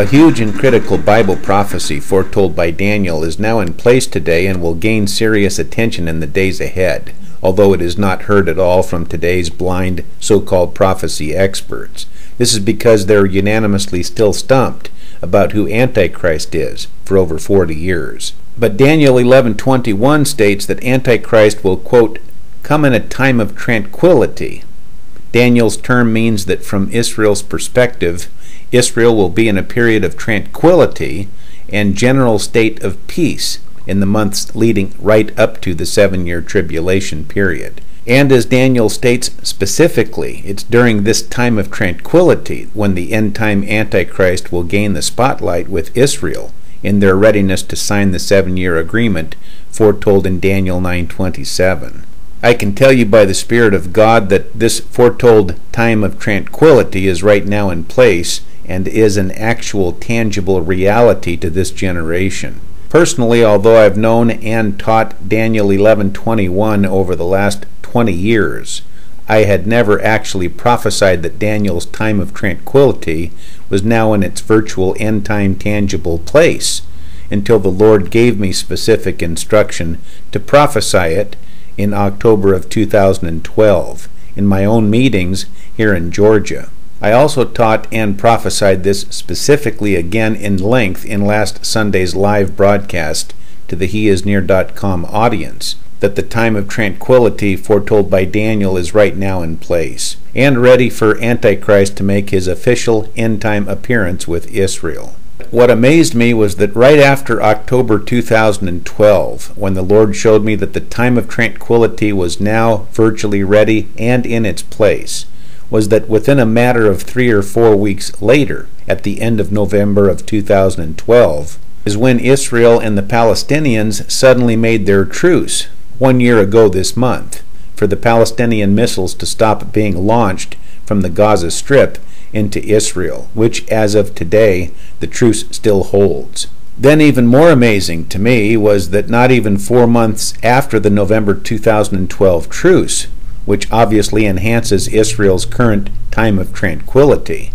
A huge and critical Bible prophecy foretold by Daniel is now in place today and will gain serious attention in the days ahead, although it is not heard at all from today's blind so-called prophecy experts. This is because they're unanimously still stumped about who Antichrist is for over 40 years. But Daniel 11:21 states that Antichrist will, quote, come in a time of tranquility. Daniel's term means that from Israel's perspective, Israel will be in a period of tranquility and general state of peace in the months leading right up to the 7-year tribulation period. And as Daniel states specifically, it's during this time of tranquility when the end-time Antichrist will gain the spotlight with Israel in their readiness to sign the 7-year agreement foretold in Daniel 9:27. I can tell you by the Spirit of God that this foretold time of tranquility is right now in place and is an actual tangible reality to this generation. Personally, although I've known and taught Daniel 11:21 over the last 20 years, I had never actually prophesied that Daniel's time of tranquility was now in its virtual end-time tangible place until the Lord gave me specific instruction to prophesy it in October of 2012 in my own meetings here in Georgia. I also taught and prophesied this specifically again in length in last Sunday's live broadcast to the Heisnear.com audience, that the time of tranquility foretold by Daniel is right now in place, and ready for Antichrist to make his official end-time appearance with Israel. What amazed me was that right after October 2012, when the Lord showed me that the time of tranquility was now virtually ready and in its place, was that within a matter of 3 or 4 weeks later, at the end of November of 2012, is when Israel and the Palestinians suddenly made their truce 1 year ago this month for the Palestinian missiles to stop being launched from the Gaza Strip into Israel, which as of today the truce still holds. Then even more amazing to me was that not even 4 months after the November 2012 truce, which obviously enhances Israel's current time of tranquility,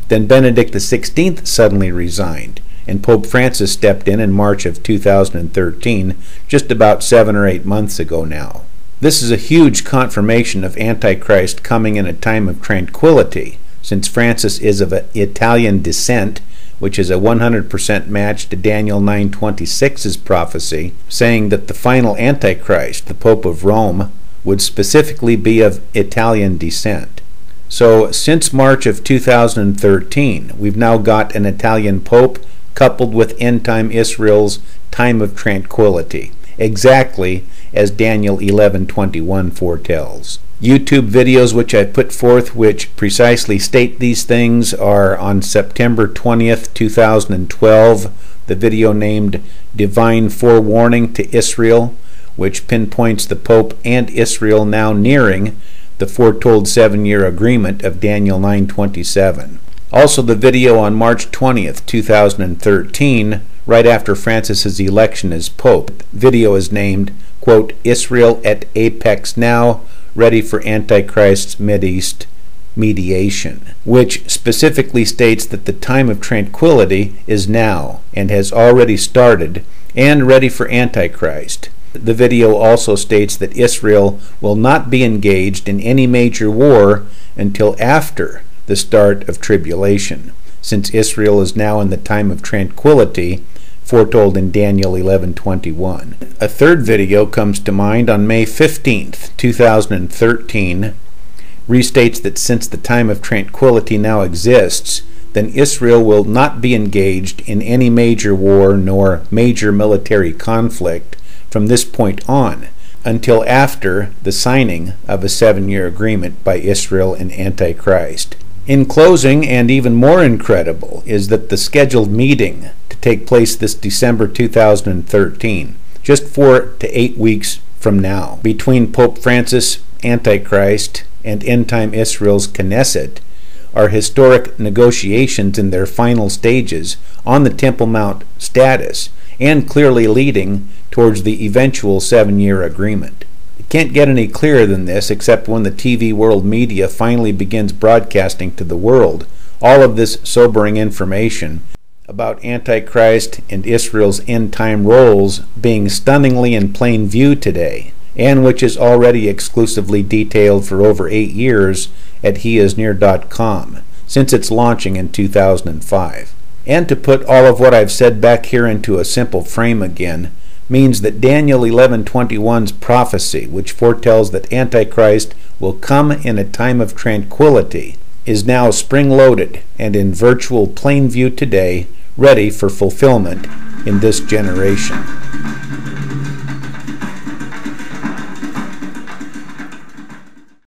then Benedict XVI suddenly resigned, and Pope Francis stepped in March of 2013, just about 7 or 8 months ago now. This is a huge confirmation of Antichrist coming in a time of tranquility, since Francis is of Italian descent, which is a 100% match to Daniel 9:26's prophecy, saying that the final Antichrist, the Pope of Rome, would specifically be of Italian descent. So since March of 2013, we've now got an Italian Pope coupled with end-time Israel's time of tranquility, exactly as Daniel 11:21 foretells. YouTube videos which I put forth which precisely state these things are on September 20th, 2012, the video named Divine Forewarning to Israel, which pinpoints the Pope and Israel now nearing the foretold 7-year agreement of Daniel 9:27. Also the video on March 20th, 2013, right after Francis's election as Pope. The video is named, quote, Israel at Apex Now, Ready for Antichrist's Mideast Mediation, which specifically states that the time of tranquility is now and has already started and ready for Antichrist. The video also states that Israel will not be engaged in any major war until after the start of tribulation, since Israel is now in the time of tranquility foretold in Daniel 11:21. A third video comes to mind on May 15th, 2013, restates that since the time of tranquility now exists, then Israel will not be engaged in any major war nor major military conflict from this point on until after the signing of a 7-year agreement by Israel and Antichrist. In closing, and even more incredible, is that the scheduled meeting to take place this December 2013, just 4 to 8 weeks from now, between Pope Francis, Antichrist, and end-time Israel's Knesset, are historic negotiations in their final stages on the Temple Mount status, and clearly leading towards the eventual 7-year agreement. It can't get any clearer than this except when the TV world media finally begins broadcasting to the world all of this sobering information about Antichrist and Israel's end-time roles being stunningly in plain view today, and which is already exclusively detailed for over 8 years at Heisnear.com, since its launching in 2005. And to put all of what I've said back here into a simple frame again, means that Daniel 11:21's prophecy, which foretells that Antichrist will come in a time of tranquility, is now spring-loaded and in virtual plain view today, ready for fulfillment in this generation.